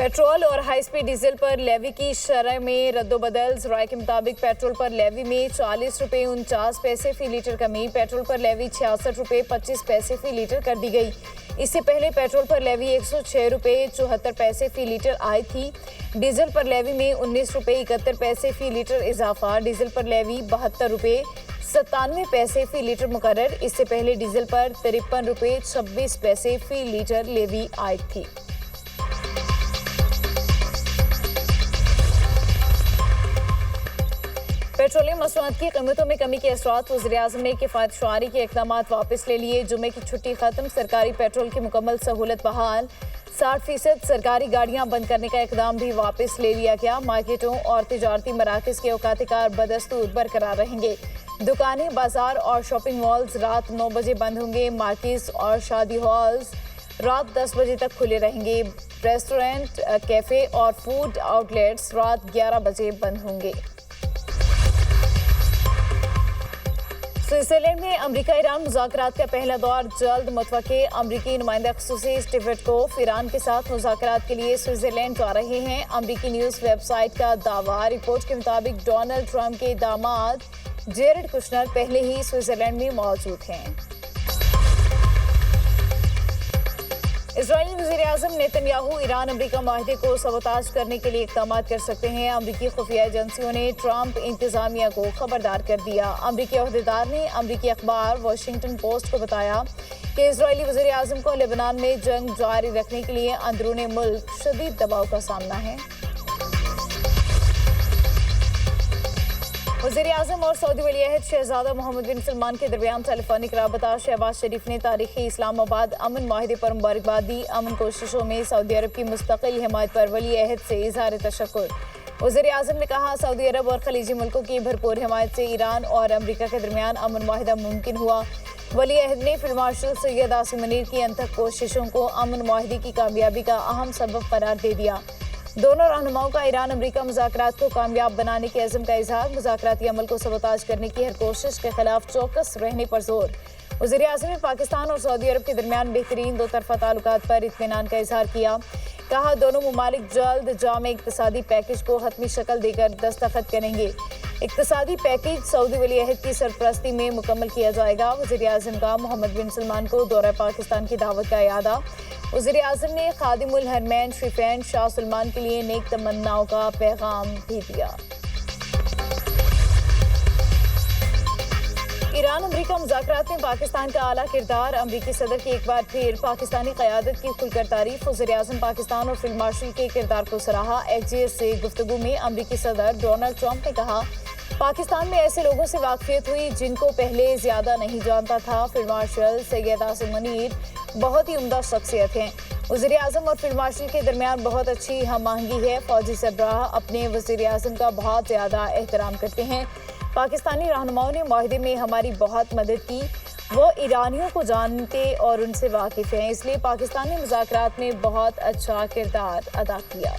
Petrol और high speed diesel पर levy की शरह में रद्दोबदल। ज़राए के मुताबिक पेट्रोल पर लेवी में 40 रुपये 49 पैसे फी लीटर कमी। पेट्रोल पर लेवी 66 रुपये 25 पैसे फी लीटर कर दी गई। इससे पहले पेट्रोल पर लेवी 106 रुपये 74 पैसे फी लीटर आई थी। डीजल पर लेवी में 19 रुपये 71 पैसे फी लीटर इजाफा। डीजल पर लेवी 72 रुपये 97 पैसे फी लीटर मुकर्रर। इससे पहले डीजल पर 53 रुपये 26 पैसे फी लीटर लेवी आई थी। पेट्रोलियम मसनूआत की कीमतों में कमी के असरात। वज़ीर-ए-आज़म ने किफ़ायत शुमारी के इक़दाम वापस ले लिए। जुमे की छुट्टी खत्म, सरकारी पेट्रोल की मुकम्मल सहूलत बहाल। 60% सरकारी गाड़ियां बंद करने का इक़दाम भी वापस ले लिया गया। मार्केटों और तिजारती मराकज़ के औकात कार बदस्तूर बरकरार रहेंगे। दुकानें, बाजार और शॉपिंग मॉल्स रात 9 बजे बंद होंगे। मार्केट्स और शादी हॉल्स रात 10 बजे तक खुले रहेंगे। रेस्टोरेंट, कैफ़े और फूड आउटलेट्स रात 11 बजे बंद होंगे। स्विट्जरलैंड में अमरीका ईरान मुज़ाकरात का पहला दौर जल्द मुतवक्के। अमरीकी नुमाइंदा ख़ुसूसी स्टीव विटकोफ ईरान के साथ मुज़ाकरात के लिए स्विट्जरलैंड जा रहे हैं। अमरीकी न्यूज़ वेबसाइट का दावा। रिपोर्ट के मुताबिक डोनाल्ड ट्रंप के दामाद जेरेड कुशनर पहले ही स्विट्जरलैंड में मौजूद हैं। इजरायली वज़ीर-ए-आज़म नेतन्याहू ईरान अमरीका माहदे को सबोताज करने के लिए इक़दाम कर सकते हैं। अमरीकी खुफिया एजेंसियों ने ट्रंप इंतज़ामिया को खबरदार कर दिया। अमरीकी अहदेदार ने अमरीकी अखबार वाशिंगटन पोस्ट को बताया कि इजरायली वज़ीर-ए-आज़म को लेबनान में जंग जारी रखने के लिए अंदरूनी मुल्क शदीद दबाव का सामना है। वज़ीर-ए-आज़म और सऊदी वली अहद शहजादा मोहम्मद बिन सलमान के दरमियान टेलीफोनिक राबता। शहबाज शरीफ ने तारीखी इस्लामाबाद अमन माहिदे पर मुबारकबाद दी। अमन कोशिशों में सऊदी अरब की मुस्तकिल हिमायत पर वली अहद से इज़हार तशक्कुर। वज़ीर-ए-आज़म ने कहा, सऊदी अरब और खलीजी मुल्कों की भरपूर हिमायत से ईरान और अमरीका के दरमियान अमन माहिदा मुमकिन हुआ। वली अहद ने फील्ड मार्शल सैयद आसिम मुनीर की अनथक कोशिशों को अमन माहिदे की कामयाबी का अहम सबब करार दे दिया। दोनों रहनुमाओं का ईरान अमरीका मुज़ाकरात को कामयाब बनाने के अज़्म का इज़हार। मुज़ाकराती अमल को सबोताज करने की हर कोशिश के खिलाफ चौकस रहने पर जोर। वज़ीर-ए-आज़म ने पाकिस्तान और सऊदी अरब के दरमियान बेहतरीन दो तरफ़ा ताल्लुकात पर इत्मीनान का इज़हार किया। कहा, दोनों ममालिक जल्द जामे इक़्तिसादी पैकेज को हतमी शक्ल देकर दस्तखत करेंगे। इक़्तिसादी पैकेज सऊदी वली अहद की सरपरस्ती में मुकम्मल किया जाएगा। वज़ीर-ए-आज़म का मोहम्मद बिन सलमान को दौरा पाकिस्तान की दावत का इयादा। वज़ीर-ए-आज़म ने खादिमुल हरमैन शरीफैन शाह सलमान के लिए नेक तमन्नाओं का पैगाम भी दिया। ईरान अमरीका मुज़ाकरात में पाकिस्तान का आला किरदार। अमरीकी सदर की एक बार फिर पाकिस्तानी क़यादत की खुलकर तारीफ। वज़ीर-ए-आज़म पाकिस्तान और फील्ड मार्शल के किरदार को सराहा। एक्सियोस से गुफ्तगू में अमरीकी सदर डोनाल्ड ट्रंप ने कहा, पाकिस्तान में ऐसे लोगों से वाक़फ़ियत हुई जिनको पहले ज़्यादा नहीं जानता था। फील्ड मार्शल सैयद आसिम मुनीर बहुत ही उम्दा शख्सियत हैं। वज़ीर-ए-आज़म और फील्ड मार्शल के दरमियान बहुत अच्छी हम आहंगी है। फ़ौजी सरबराह अपने वज़ीर-ए-आज़म का बहुत ज़्यादा एहतराम करते हैं। पाकिस्तानी रहनुमाओं ने माहदे में हमारी बहुत मदद की। वो ईरानियों को जानते और उनसे वाकिफ़ हैं, इसलिए पाकिस्तान ने मुज़ाकरात में बहुत अच्छा किरदार अदा किया।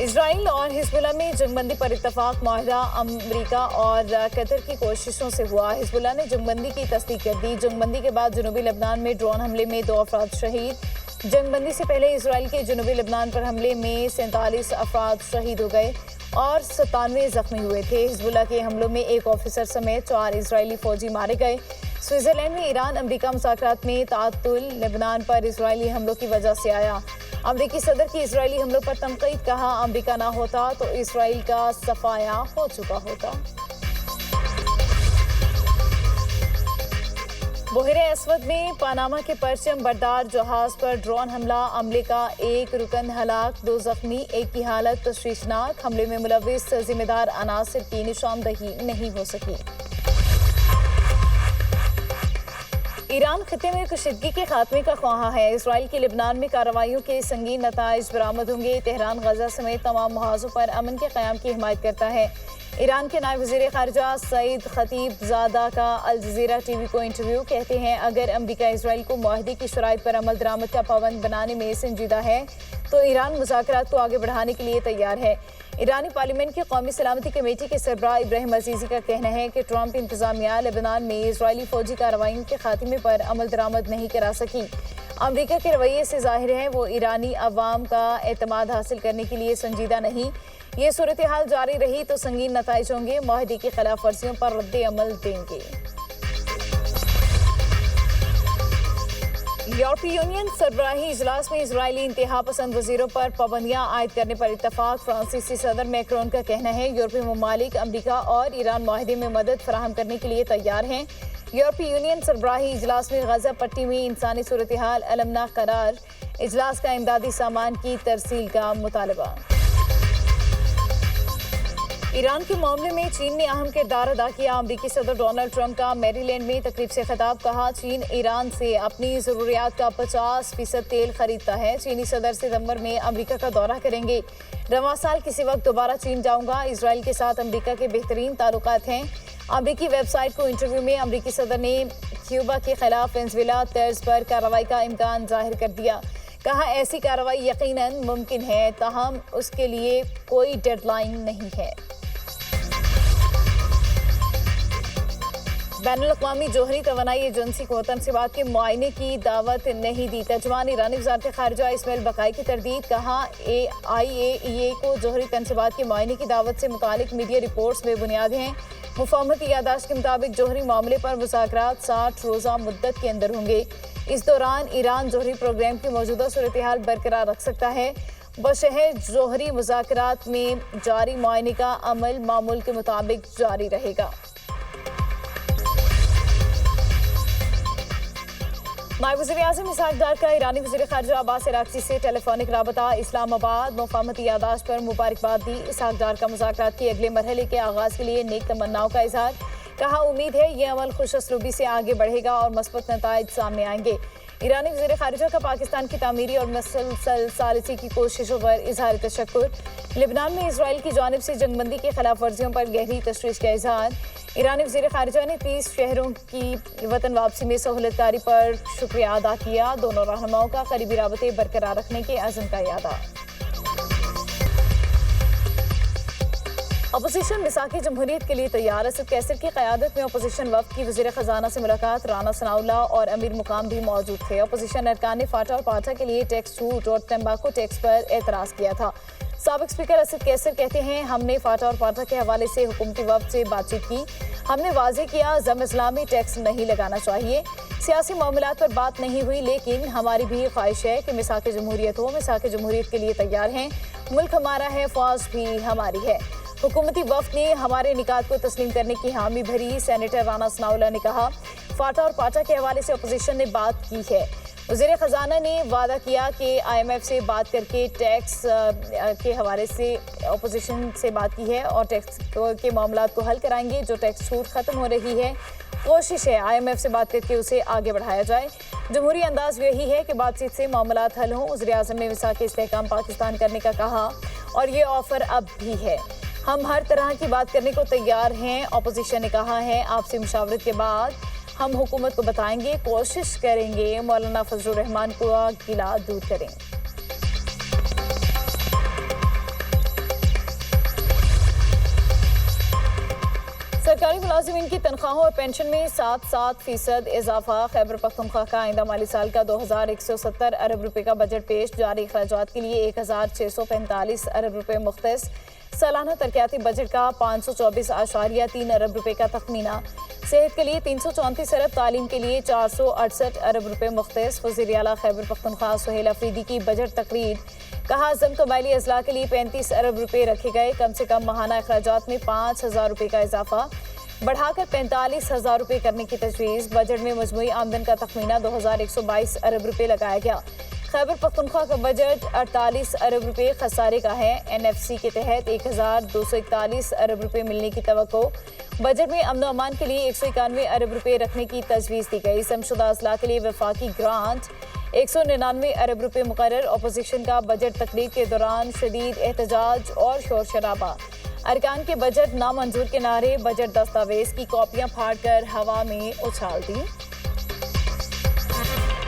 इजराइल और हिजबुल्लाह में जंगबंदी पर इत्तफाक माहिदा अमरीका और कतर की कोशिशों से हुआ। हिजबुल्लाह ने जंगबंदी की तस्दीक कर दी। जंगबंदी के बाद जनूबी लबनान में ड्रोन हमले में 2 अफराद शहीद। जंगबंदी से पहले इजराइल के जनूबी लबनान पर हमले में 47 अफराद शहीद हो गए और 97 जख्मी हुए थे। हिजबुल्लाह के हमलों में 1 ऑफिसर समेत 4 इजरायली फौजी मारे गए। स्विट्जरलैंड में ईरान अमरीका मुज़ाकरात में ताअत्तुल लेबनान पर इजरायली हमलों की वजह से आया। अमरीकी सदर की इजरायली हमलों पर तनकीद। कहा, अमरीका ना होता तो इसराइल का सफाया हो चुका होता। बहरे अस्वद में पनामा के परचम बरदार जहाज पर ड्रोन हमला। अमले का 1 रुकन हलाक, 2 जख्मी, 1 की हालत तशवीशनाक। हमले में मुलविस जिम्मेदार अनासिर की निशानदही नहीं हो सकी। ईरान खित्ते में कशीदगी के खात्मे का ख्वाहा है। इसराइल की लेबनान में कार्रवाइयों के संगीन नताइज बरामद होंगे। तेहरान गजा समेत तमाम मुहाज़ों पर अमन के क़याम की हिमायत करता है। ईरान के नायब वज़ीर ख़ारिजा सईद खतीबज़ादा का अल जज़ीरा टीवी को इंटरव्यू। कहते हैं, अगर अमरीका इसराइल को मुआहदे की शराइत पर अमल दरामद का पाबंद बनाने में संजीदा है तो ईरान मुज़ाकरात को आगे बढ़ाने के लिए तैयार है। ईरानी पार्लियामेंट की कौमी सलामती कमेटी के सरबराह इब्राहिम अजीज़ी का कहना है कि ट्रंप इंतज़ामिया लेबनान में इसराइली फ़ौजी कार्रवाइयों के खात्मे पर अमल दरामद नहीं करा सकी। امریکہ کے رویے سے ظاہر ہے وہ ایرانی عوام کا اعتماد حاصل کرنے کے لیے سنجیدہ نہیں۔ یہ صورتحال جاری رہی تو سنگین نتائج ہوں گے، معاہدے کی خلاف ورزیوں پر رد عمل دیں گے۔ یورپی یونین سربراہی اجلاس میں اسرائیلی انتہا پسند وزیروں پر پابندیاں عائد کرنے پر اتفاق۔ فرانسیسی صدر میکرون کا کہنا ہے یورپی ممالک امریکہ اور ایران معاہدے میں مدد فراہم کرنے کے لیے تیار ہیں۔ یورپی یونین سربراہی اجلاس میں غزہ پٹی میں انسانی صورتحال المناک قرار، اجلاس کا امدادی سامان کی ترسیل کا مطالبہ۔ ایران کے معاملے میں چین نے اہم کردار ادا کیا۔ امریکی صدر ڈونلڈ ٹرمپ کا میری لینڈ میں تقریب سے خطاب، کہا چین ایران سے اپنی ضروریات کا 50% تیل خریدتا ہے۔ چینی صدر ستمبر میں امریکہ کا دورہ کریں گے۔ رواں سال کسی وقت دوبارہ چین جاؤں گا۔ اسرائیل کے ساتھ امریکہ کے بہترین تعلقات ہیں۔ امریکی ویب سائٹ کو انٹرویو میں امریکی صدر نے کیوبا کے خلاف وینزویلا طرز پر کارروائی کا امکان ظاہر کر دیا، کہا ایسی کارروائی یقیناً ممکن ہے تاہم اس کے لیے کوئی ڈیڈ لائن نہیں ہے۔ بین الاقوامی جوہری توانائی ایجنسی کو تنصیبات کے معائنے کی دعوت نہیں دی۔ ترجمان ایرانی وزارت خارجہ اسماعیل بقائی کی تردید، کہا IAEA کو جوہری تنصیبات کے معائنے کی دعوت سے متعلق میڈیا رپورٹس بے بنیاد ہیں۔ مفاہمتی یادداشت کے مطابق جوہری معاملے پر مذاکرات 60 روزہ مدت کے اندر ہوں گے۔ اس دوران ایران جوہری پروگرام کی موجودہ صورتحال برقرار رکھ سکتا ہے۔ بشہر جوہری مذاکرات میں جاری معائنے کا عمل معمول کے مطابق جاری رہے گا۔ نائب وزیر اعظم اسحاق ڈار کا ایرانی وزیر خارجہ عباس عراقچی سے ٹیلی فونک رابطہ۔ اسلام آباد مفاہمتی یادداشت پر مبارکباد دی۔ اسحاق ڈار کا مذاکرات کے اگلے مرحلے کے آغاز کے لیے نیک تمناؤں کا اظہار، کہا امید ہے یہ عمل خوش اسلوبی سے آگے بڑھے گا اور مثبت نتائج سامنے آئیں گے۔ ایرانی وزیر خارجہ کا پاکستان کی تعمیری اور مسلسل ثالثی کی کوششوں پر اظہار تشکر۔ لبنان میں اسرائیل کی جانب سے جنگ بندی کی خلاف ورزیوں پر گہری تشویش کا اظہار۔ ایرانی وزیر خارجہ نے 30 شہریوں کی وطن واپسی میں سہولت کاری پر شکریہ ادا کیا۔ دونوں رہنماؤں کا قریبی رابطے برقرار رکھنے کے عزم کا اعادہ۔ اپوزیشن مساق جمہوریت کے لیے تیار۔ اسد کیسر کی قیادت میں اپوزیشن وفد کی وزیر خزانہ سے ملاقات۔ رانا ثناءاللہ اور امیر مقام بھی موجود تھے۔ اپوزیشن ارکان نے فاٹا اور پاٹا کے لیے ٹیکس چھوٹ اور تمباکو ٹیکس پر اعتراض کیا تھا۔ سابق اسپیکر اسد کیسر کہتے ہیں ہم نے فاٹا اور پاٹا کے حوالے سے حکومتی وفد سے بات چیت کی۔ ہم نے واضح کیا زم اسلامی ٹیکس نہیں لگانا چاہیے۔ سیاسی معاملات پر بات نہیں ہوئی لیکن ہماری بھی خواہش ہے کہ مساق جمہوریت ہو۔ مساق جمہوریت کے لیے تیار ہیں۔ ملک ہمارا ہے، فوج بھی ہماری ہے۔ حکومتی وفد نے ہمارے نکات کو تسلیم کرنے کی حامی بھری۔ سینیٹر رانا ثناءاللہ نے کہا فاٹا اور پاٹا کے حوالے سے اپوزیشن نے بات کی ہے۔ وزیر خزانہ نے وعدہ کیا کہ IMF سے بات کر کے ٹیکس کے حوالے سے اپوزیشن سے بات کی ہے اور ٹیکس کے معاملات کو حل کرائیں گے۔ جو ٹیکس چھوٹ ختم ہو رہی ہے، کوشش ہے IMF سے بات کر کے اسے آگے بڑھایا جائے۔ جمہوری انداز یہی ہے کہ بات چیت سے معاملات حل ہوں۔ وزیر اعظم نے مساق استحکام پاکستان کرنے کا کہا اور یہ آفر اب بھی ہے۔ ہم ہر طرح کی بات کرنے کو تیار ہیں۔ اپوزیشن نے کہا ہے آپ سے مشاورت کے بعد ہم حکومت کو بتائیں گے، کوشش کریں گے مولانا فضل الرحمان کو گلا دور کریں۔ سرکاری ملازمین کی تنخواہوں اور پینشن میں 7% اضافہ۔ خیبر پختونخوا کا آئندہ مالی سال کا 2170 ارب روپے کا بجٹ پیش۔ جاری اخراجات کے لیے 1645 ارب روپے مختص۔ سالانہ ترقیاتی بجٹ کا 524.3 ارب روپے کا تخمینہ۔ صحت کے لیے 334 ارب، تعلیم کے لیے 468 ارب روپے مختص۔ وزیر اعلیٰ خیبر پختونخوا سہیل افریدی کی بجٹ تقریر، کہا ضمن قبائلی اضلاع کے لیے 35 ارب روپے رکھے گئے۔ کم سے کم ماہانہ اخراجات میں 5000 روپے کا اضافہ، بڑھا کر 45,000 روپے کرنے کی تجویز۔ بجٹ میں مجموعی آمدن کا تخمینہ 2122 ارب روپے لگایا گیا۔ خیبر پختونخوا کا بجٹ 48 ارب روپے خسارے کا ہے۔ NFC کے تحت 1241 ارب روپے ملنے کی توقع۔ بجٹ میں امن و امان کے لیے 191 ارب روپے رکھنے کی تجویز دی گئی۔ ضم شدہ اضلاع کے لیے وفاقی گرانٹ 199 ارب روپے مقرر۔ اپوزیشن کا بجٹ تقریر کے دوران شدید احتجاج اور شور شرابہ۔ ارکان کے بجٹ نامنظور کے نعرے، بجٹ دستاویز کی کاپیاں پھاڑ کر ہوا میں اچھال دی۔